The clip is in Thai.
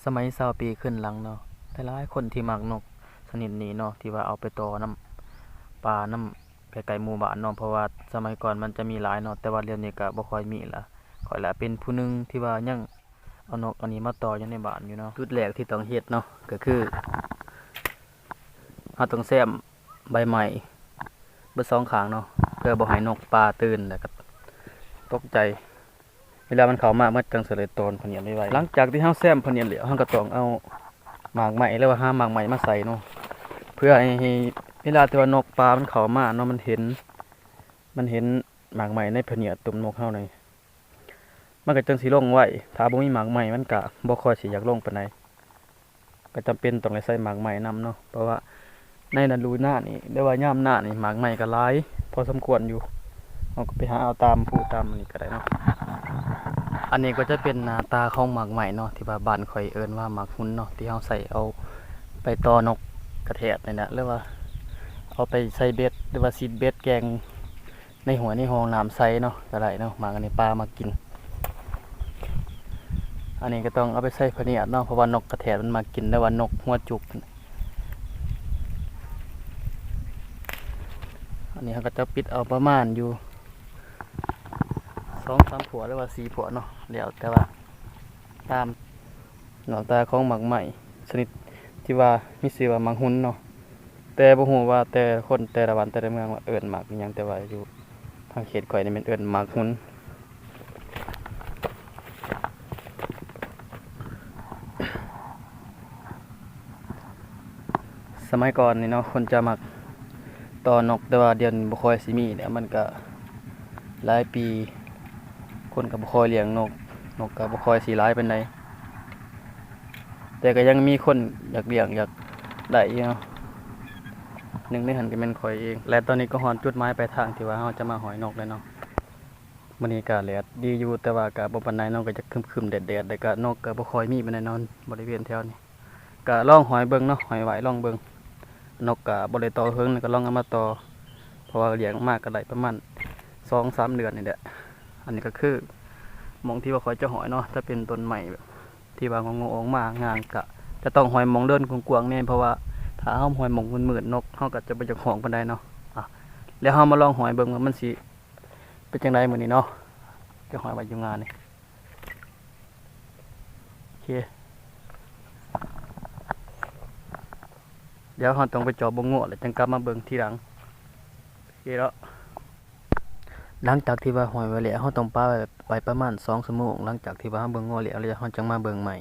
สมัย20ปีขึ้นหลังเนาะหลายๆคนที่มักนกชนิดนี้เนาะที่ว่าเอาไปต่อน้ำป่าน้ำไกลๆหมู่บ้านเนาะเพราะว่าสมัยก่อนมันจะมีหลายเนาะแต่ว่าเดี๋ยวนี้ก็บ่ค่อยมีละข้อยละเป็นผู้หนึ่งที่ว่ายังเอานกอันนี้มาต่ออยู่ในบ้านอยู่เนาะจุดแรกที่ต้องเฮ็ดเนาะก็คือเราต้องแซมใบไม้เบิด2ข้างเนาะเพื่อบ่ให้นกป่าตื่นแล้วก็ตกใจเวลามันเข้ามามันจังสิเลยโตนพะเนียดไว้หลังจากที่เราแซมพะเนียดแล้วเราก็ต้องเอาหมากไหมหรือว่าหาหมากไหมมาใส่เนาะเพื่อให้เวลาที่ว่านกปลามันเข้ามาเนาะมันเห็นหมากไหมในพะเนียดตุ่มนกเฮานี่มันก็จังสิลงไว้ถ้าบ่มีหมากไหมมันก็บ่ค่อยสิอยากลงปานใดก็จำเป็นต้องได้ใส่หมากไหมนำเนาะเพราะว่าในฤดูหน้านี่หรือว่ายามหน้านี่หมากไหมก็หลายพอสมควรอยู่เราก็ไปหาเอาตามผู้ตามนี่ก็ได้เนาะอันนี้ก็จะเป็นหน้าตาของหมากไหมเนาะที่ว่าบ้านข่อยเอิ้นว่าหมากหุ้นเนาะที่เฮาใส่เอาไปต่อนกกระแทกนี่นะหรือว่าเอาไปใส่เบ็ดหรือว่าซีดเบ็ดแกงในหัวในห้องน้ำใสเนาะก็ได้เนาะหมากอันนี้ปลามากินอันนี้ก็ต้องเอาไปใส่พะเนียดเนาะเพราะว่านกกระแทกมันมากินแล้วว่านกหัวจุกอันนี้เขาก็จะปิดเอาประมาณอยู่2-3ผัวหรือว่า4ผัวเนาะเดี๋ยวแต่ว่าตามหน้าตาของหมากไหมชนิดที่ว่ามีชื่อว่าหมากหุ้นเนาะแต่บ่ฮู้ว่าแต่คนแต่ละวันแต่ละเมืองว่าเอิ้นหมากอิหยังแต่ว่าอยู่ทางเขตข่อยนี่มันเอิ้นหมากหุ้นสมัยก่อนนี่เนาะคนจะมักต่อนกแต่ว่าเดี๋ยวนี้บ่ค่อยสิมีแล้วมันก็หลายปีคนก็บ่ค่อยเลี้ยงนกก็บ่ค่อยสิหลายปานใดแต่ก็ยังมีคนอยากเลี้ยงอยากได้อยู่เนาะหนึ่งในหันก็แม่นข่อยเองและตอนนี้ก็ฮอดจุดหมายปลายทางที่ว่าเราจะมาหอยนกแล้วเนาะมื้อนี้ก็แดดดีอยู่แต่ว่าก็บ่ปานใดเนาะก็จะครึมๆแดดๆแล้วก็นกก็บ่ค่อยมีปานใดเนาะบริเวณแถวนี้ก็ลองหอยเบิ่งเนาะหอยไหวลองเบิ่งนกก็บ่ได้ต่อเฮิงก็ลองเอามาต่อเพราะว่าเลี้ยงมากก็ได้ประมาณ 2-3 เดือนนี่แหละอันนี้ก็คือหม้องที่ว่าข่อยจะหอยเนาะถ้าเป็นต้นไม้แบบที่ว่างงๆออกมางานก็จะต้องหอยหม้องเดินกว้างๆแน่เพราะว่าถ้าเฮาหอยหม้องมืดๆนกเฮาก็จะบ่อยากฮ้องปานใดเนาะแล้วเฮามาลองหอยเบิ่งว่ามันสิเป็นจังไดมื้อนี้เนาะจะหอยไว้อยู่งานนี่โอเคเดี๋ยวเราต้องไปจอบ่งโง่แล้วจังกลับมาเบิ่งทีหลังโอเคแล้วหลังจากที่ว่าหอยไว้แล้วเราต้องปาไว้ประมาณ2 ชั่วโมงหลังจากที่ว่าเราเบิ่งโง่แล้วเราจังมาเบิ่งใหม่